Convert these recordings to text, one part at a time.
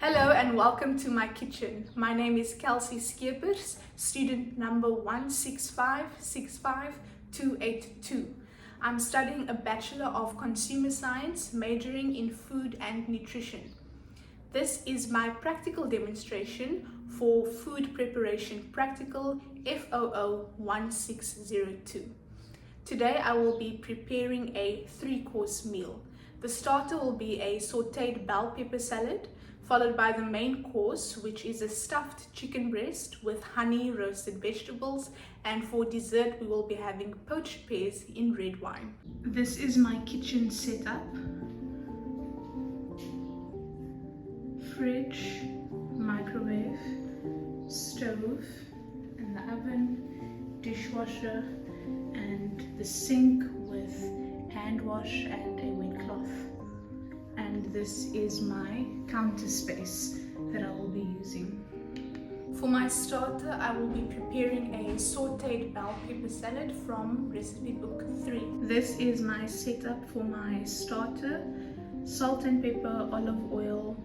Hello and welcome to my kitchen. My name is Kelsey Skeepers, student number 165-65282. I'm studying a Bachelor of Consumer Science, majoring in Food and Nutrition. This is my practical demonstration for Food Preparation Practical FOO1602. Today I will be preparing a 3-course meal. The starter will be a sautéed bell pepper salad, followed by the main course, which is a stuffed chicken breast with honey roasted vegetables, and for dessert we will be having poached pears in red wine. This is my kitchen setup. Fridge, microwave, stove, and the oven, dishwasher, and the sink with hand wash and a wet cloth. And this is my counter space that I will be using. For my starter, I will be preparing a sautéed bell pepper salad from recipe book 3. This is my setup for my starter: salt and pepper, olive oil,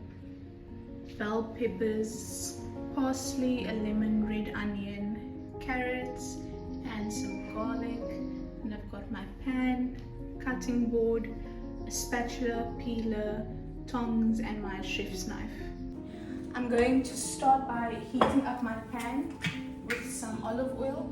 bell peppers, parsley, a lemon, red onion, carrots, and some garlic. And I've got my pan, cutting board, a spatula, peeler, tongs, and my chef's knife. I'm going to start by heating up my pan with some olive oil.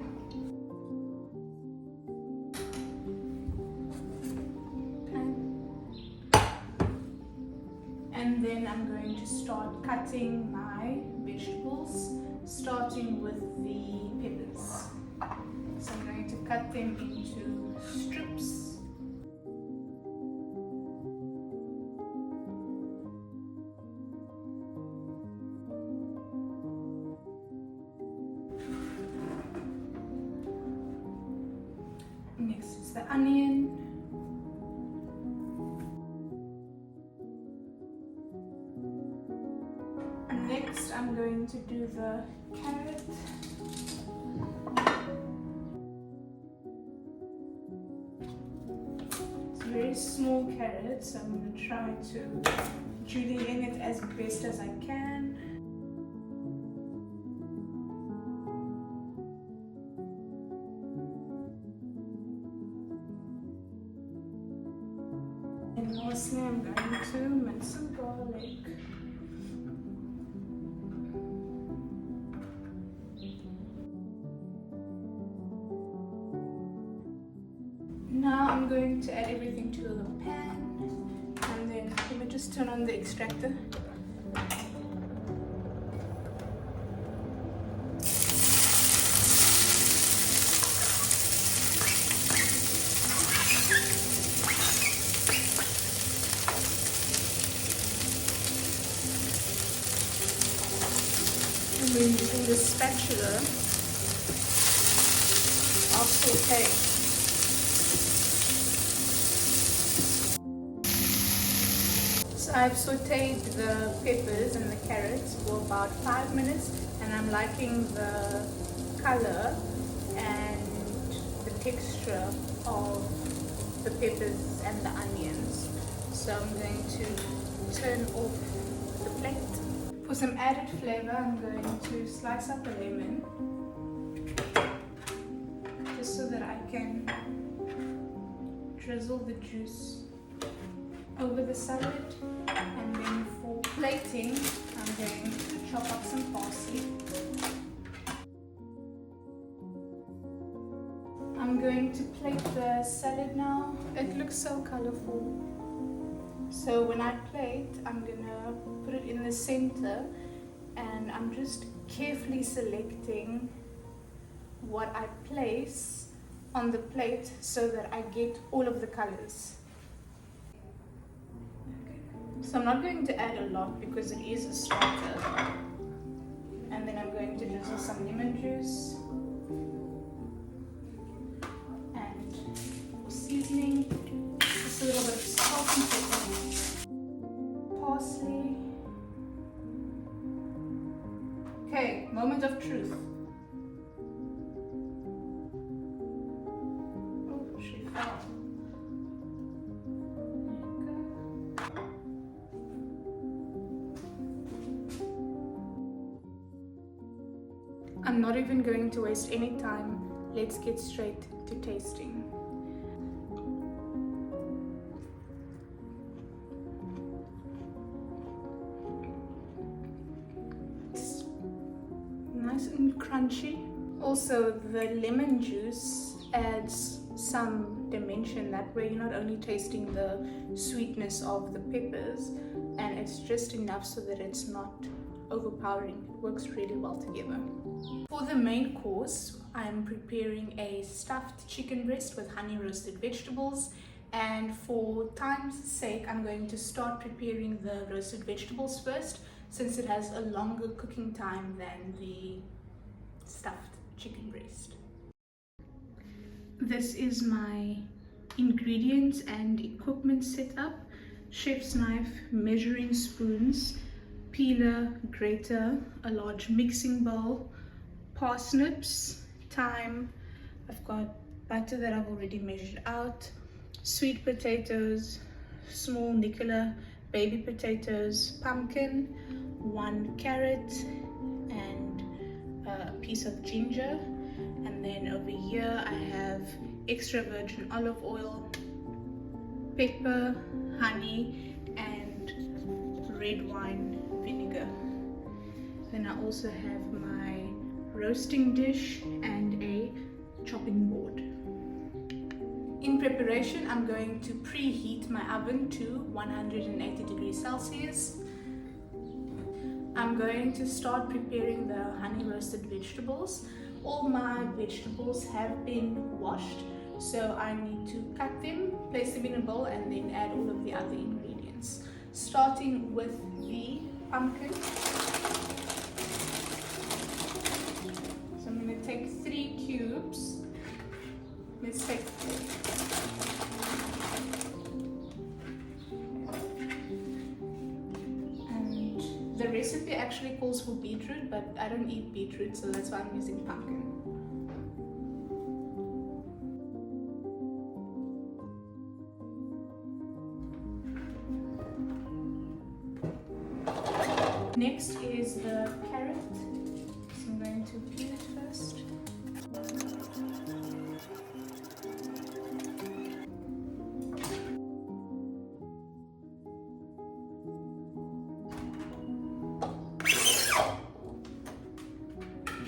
And then I'm going to start cutting my vegetables, starting with the peppers. So I'm going to cut them into strips. Next is the onion. And next I'm going to do the carrot. It's a very small carrot, so I'm going to try to julienne it as best as I can. And lastly, I'm going to mince some garlic. Now I'm going to add everything to the pan, and then let me just turn on the extractor. And then using the spatula, I'll saute. So I've sauteed the peppers and the carrots for about 5 minutes, and I'm liking the color and the texture of the peppers and the onions. So I'm going to turn off the plate. For some added flavor, I'm going to slice up a lemon, just so that I can drizzle the juice over the salad. And then for plating, I'm going to chop up some parsley. I'm going to plate the salad now. It looks so colorful. So when I plate, I'm gonna put it in the center, and I'm just carefully selecting what I place on the plate so that I get all of the colors. So I'm not going to add a lot because it is a starter. And then I'm going to drizzle some lemon juice. And for seasoning, just a little bit of salt and pepper. Parsley. Okay, moment of truth. Oh, she fell. There you go. I'm not even going to waste any time. Let's get straight to tasting. It's nice and crunchy. Also, the lemon juice adds some dimension. That way you're not only tasting the sweetness of the peppers, and it's just enough so that it's not overpowering. It works really well together. For the main course, I'm preparing a stuffed chicken breast with honey roasted vegetables, and for time's sake I'm going to start preparing the roasted vegetables first, since it has a longer cooking time than the stuffed chicken breast. This is my ingredients and equipment setup: chef's knife, measuring spoons, peeler, grater, a large mixing bowl, parsnips, thyme, I've got butter that I've already measured out, sweet potatoes, small Nicola baby potatoes, pumpkin, 1 carrot, and a piece of ginger. And then over here I have extra virgin olive oil, pepper, honey, and red wine vinegar. Then I also have my roasting dish and a chopping board. In preparation, I'm going to preheat my oven to 180 degrees Celsius. I'm going to start preparing the honey roasted vegetables. All my vegetables have been washed, so I need to cut them, place them in a bowl, and then add all of the other ingredients. Starting with the pumpkin. So I'm going to take 3 cubes. Let's take the recipe actually calls for beetroot, but I don't eat beetroot, so that's why I'm using pumpkin. Next is the carrot, so I'm going to peel it first.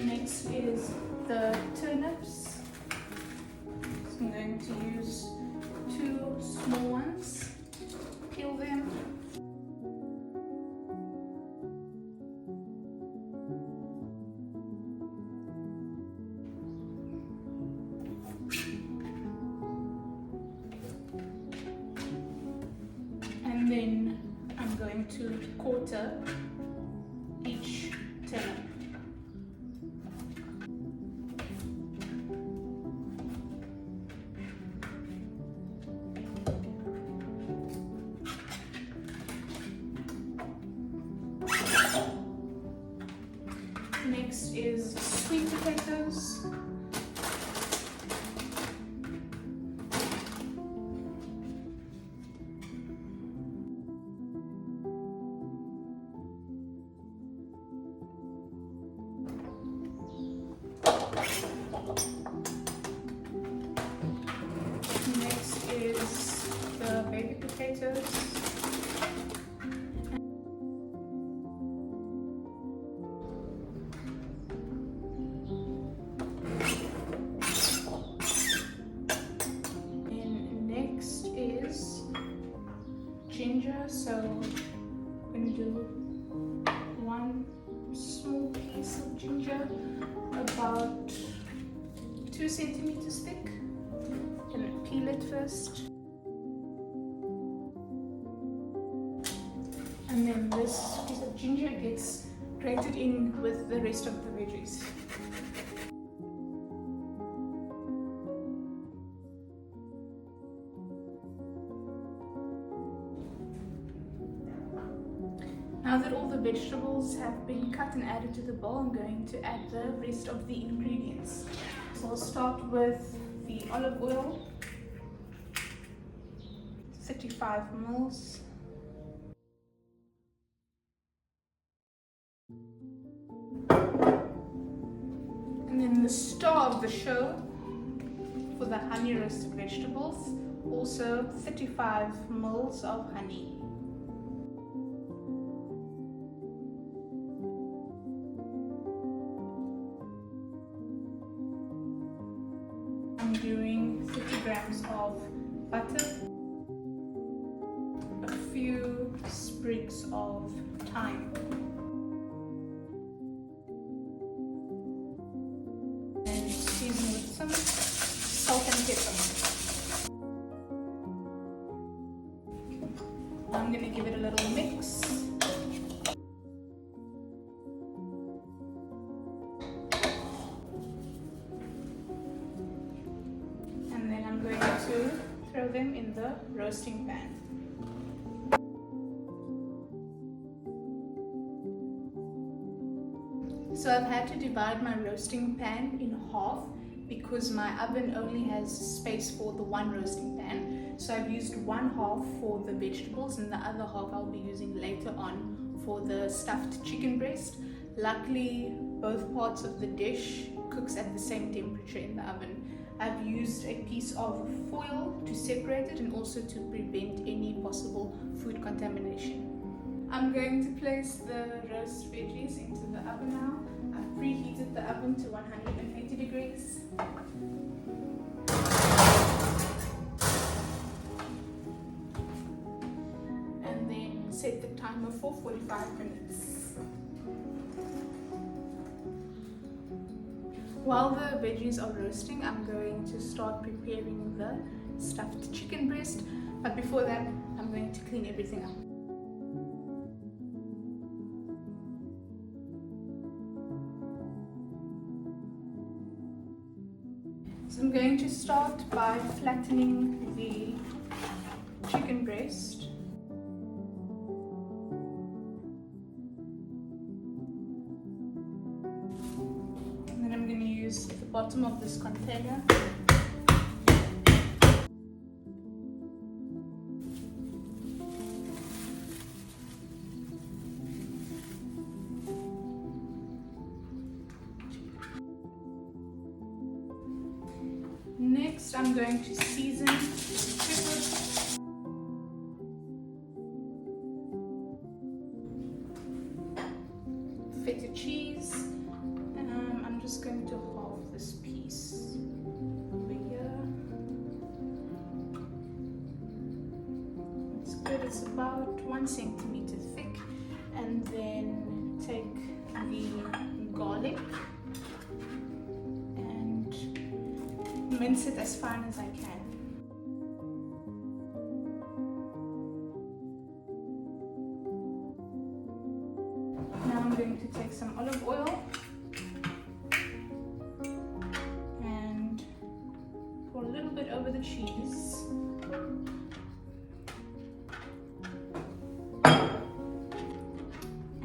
Next is the turnips. So I'm going to use 2 small ones, peel them. And then I'm going to quarter each turnip. Next is sweet potatoes. Next is the baby potatoes. Ginger, so I'm going to do 1 small piece of ginger, about 2 centimeters thick. I'm going to peel it first, and then this piece of ginger gets grated in with the rest of the veggies. Now that all the vegetables have been cut and added to the bowl, I'm going to add the rest of the ingredients. So I'll start with the olive oil, 35 ml. the star of the show for the honey roasted vegetables, also 35 mils of honey. I'm doing 30 grams of butter, a few sprigs of thyme, and season with some salt and pepper. I'm going to give it a little mix. And then I'm going to throw them in the roasting pan. So I've had to divide my roasting pan in half because my oven only has space for the one roasting pan. So I've used one half for the vegetables and the other half I'll be using later on for the stuffed chicken breast. Luckily, both parts of the dish cooks at the same temperature in the oven. I've used a piece of foil to separate it and also to prevent any possible food contamination. I'm going to place the roast veggies into the oven now. I've preheated the oven to 180 degrees. And then set the timer for 45 minutes. While the veggies are roasting, I'm going to start preparing the stuffed chicken breast. But before that, I'm going to clean everything up. So I'm going to start by flattening the chicken breast. And then I'm going to use the bottom of this container. Next, I'm going to season with feta cheese. I'm just going to halve this piece over here. It's good, it's about 1 centimeter thick. And then take the garlic, mince it as fine as I can. Now I'm going to take some olive oil and pour a little bit over the cheese.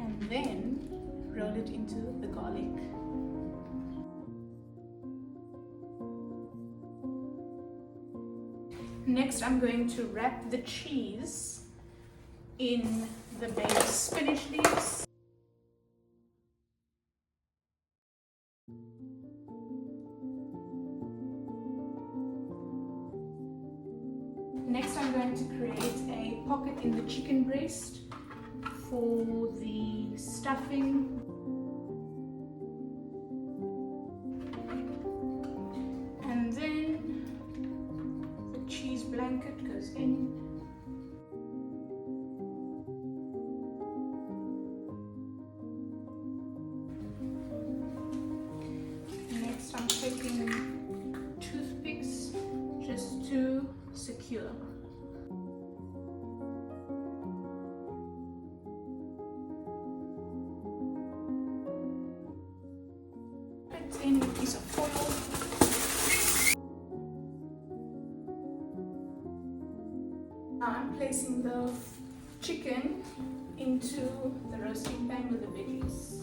And then roll it into the garlic. Next, I'm going to wrap the cheese in the baked spinach leaves. Next, I'm going to create a pocket in the chicken breast for the stuffing. And then cheese blanket goes in. Next, I'm taking toothpicks just to secure. Put in a piece of foil. I'm placing the chicken into the roasting pan with the veggies.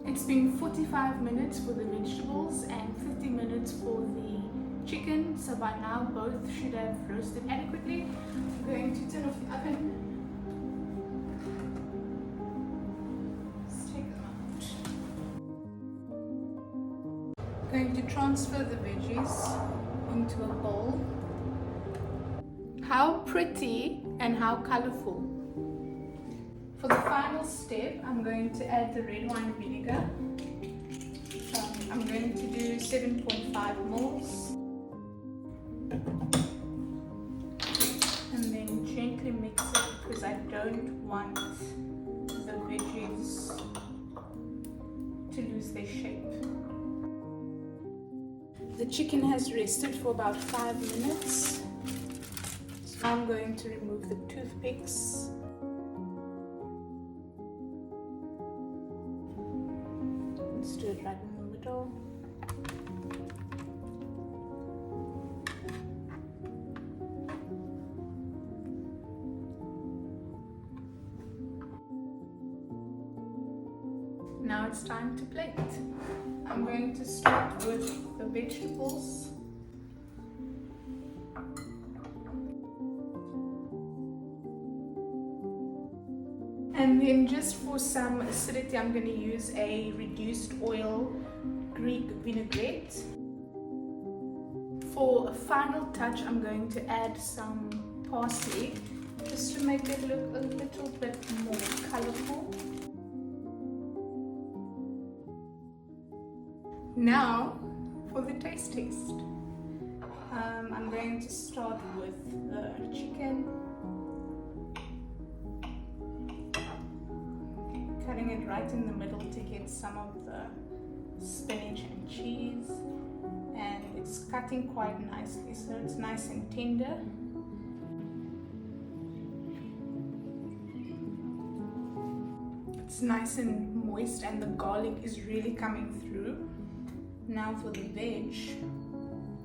It's been 45 minutes for the vegetables and 50 minutes for the chicken, so by now both should have roasted adequately. I'm going to turn off the oven transfer the veggies into a bowl. How pretty and how colorful. For the final step, I'm going to add the red wine vinegar. I'm going to do 7.5 mils. And then gently mix it because I don't want the veggies to lose their shape. The chicken has rested for about 5 minutes. So I'm going to remove the toothpicks. Let's do it right in the middle. Now it's time to plate. I'm going to start with the vegetables. And then just for some acidity, I'm going to use a reduced oil Greek vinaigrette. For a final touch, I'm going to add some parsley just to make it look a little bit more colorful. Now for the taste test. I'm going to start with the chicken. Cutting it right in the middle to get some of the spinach and cheese, and it's cutting quite nicely, so it's nice and tender. It's nice and moist and the garlic is really coming through. Now for the veg,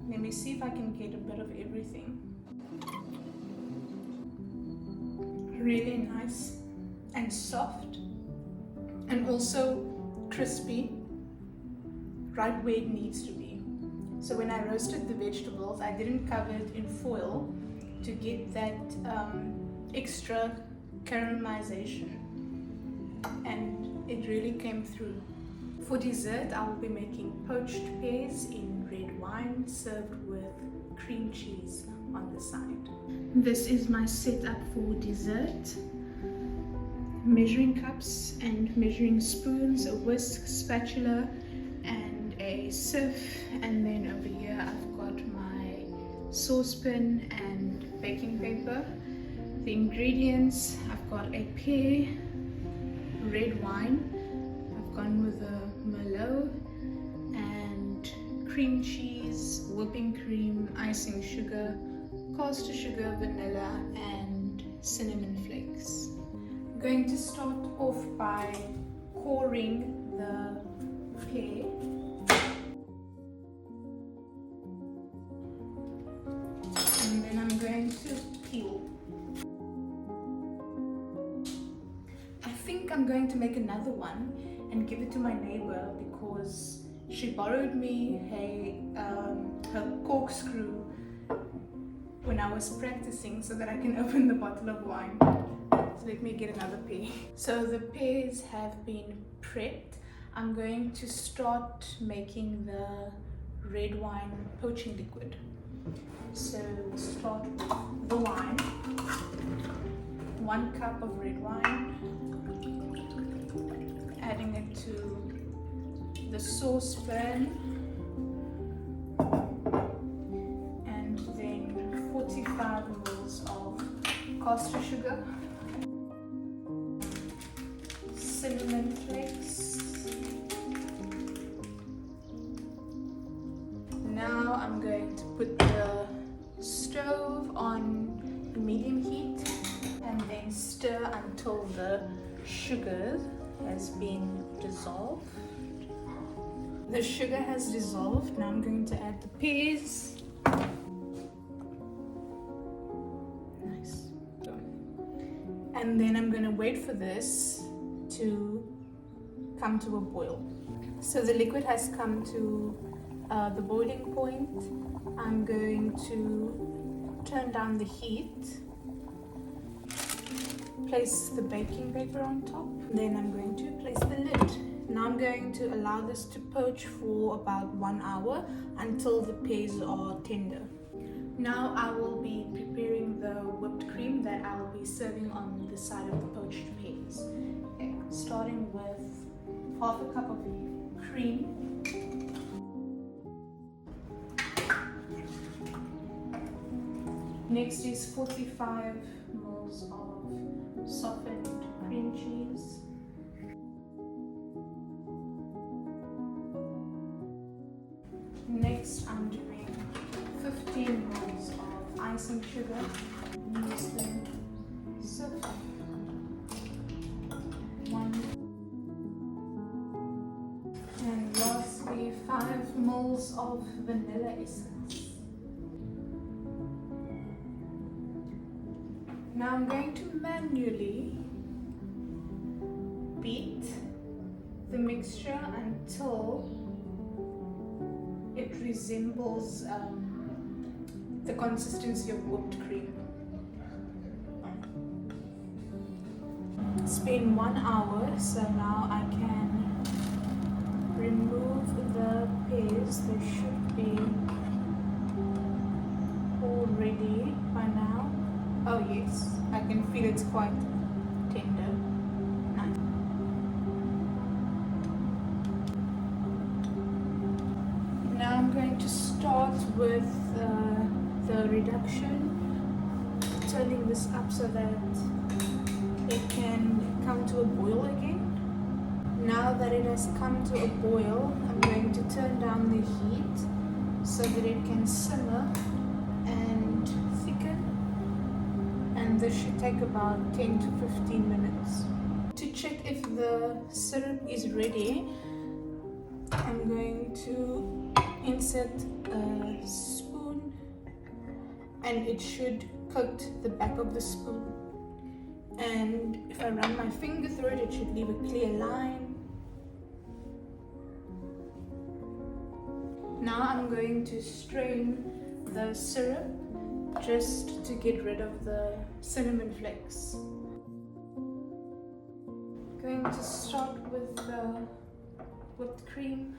let me see if I can get a bit of everything. Really nice and soft, and also crispy, right where it needs to be. So when I roasted the vegetables, I didn't cover it in foil to get that extra caramelization, and it really came through. For dessert, I will be making poached pears in red wine served with cream cheese on the side. This is my setup for dessert. Measuring cups and measuring spoons, a whisk, spatula, and a sieve. And then over here I've got my saucepan and baking paper. The ingredients, I've got a pear, red wine, I've gone with a Merlot, and cream cheese, whipping cream, icing sugar, caster sugar, vanilla, and cinnamon flakes. I'm going to start off by coring the pear. And then I'm going to peel. I think I'm going to make another one and give it to my neighbor because she borrowed me her corkscrew when I was practicing so that I can open the bottle of wine. So let me get another pear. So the pears have been prepped. I'm going to start making the red wine poaching liquid. So we'll start with the wine. 1 cup of red wine. Adding it to the saucepan, and then 45 ml of caster sugar, cinnamon flakes. Now I'm going to put the stove on medium heat and then stir until the sugar has been dissolved. The sugar has dissolved. Now I'm going to add the pears. Nice. And then I'm going to wait for this to come to a boil. So the liquid has come to the boiling point. I'm going to turn down the heat. Place the baking paper on top. Then I'm going to place the lid. Now I'm going to allow this to poach for about 1 hour until the pears are tender. Now I will be preparing the whipped cream that I will be serving on the side of the poached pears. Okay, starting with half a cup of cream. Next is 45 ml of softened cream cheese. Next I'm doing 15 ml of icing sugar. Use them sift. 1. And lastly 5 ml of vanilla essence. Now I'm going to manually beat the mixture until it resembles the consistency of whipped cream. It's been 1 hour, so now I can remove the pears. They should be all ready by now. Oh yes, I can feel it's quite tender. Nice. Now I'm going to start with the reduction, turning this up so that it can come to a boil again. Now that it has come to a boil, I'm going to turn down the heat so that it can simmer and thicken. And this should take about 10 to 15 minutes. To check if the syrup is ready, I'm going to insert a spoon and it should coat the back of the spoon. And if I run my finger through it, it should leave a clear line. Now I'm going to strain the syrup just to get rid of the cinnamon flakes. Going to start with the whipped cream.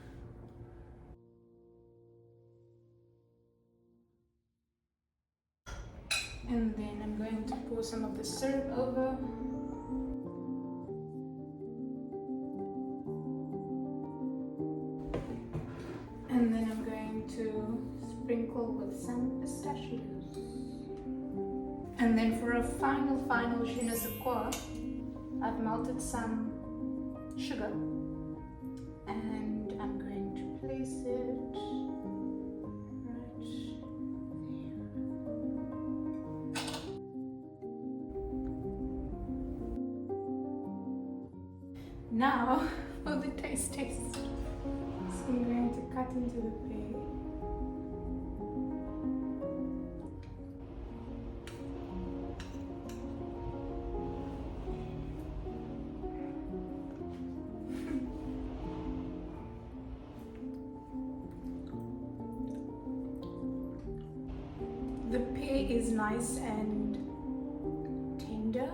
And then I'm going to pour some of the syrup over. And then I'm going to sprinkle with some pistachios. And then for a final je ne sais quoi, I've melted some sugar. And I'm going to place it right there. Now for the taste. So I'm going to cut into the pear. The pear is nice and tender.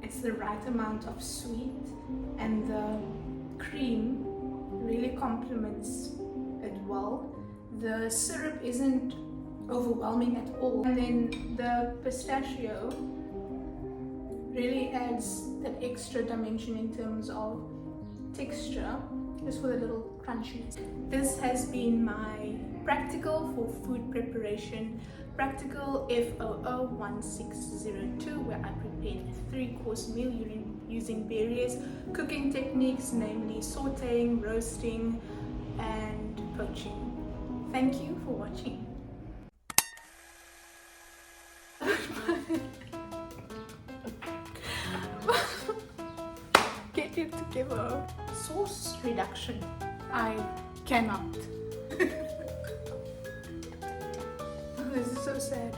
It's the right amount of sweet, and the cream really complements it well. The syrup isn't overwhelming at all, and then the pistachio really adds that extra dimension in terms of texture, just with a little crunchiness. This has been my practical for food preparation, practical FOO1602, where I prepared a 3-course meal using various cooking techniques, namely sautéing, roasting, and poaching. Thank you for watching. Get it together. Sauce reduction. I cannot. This is so sad.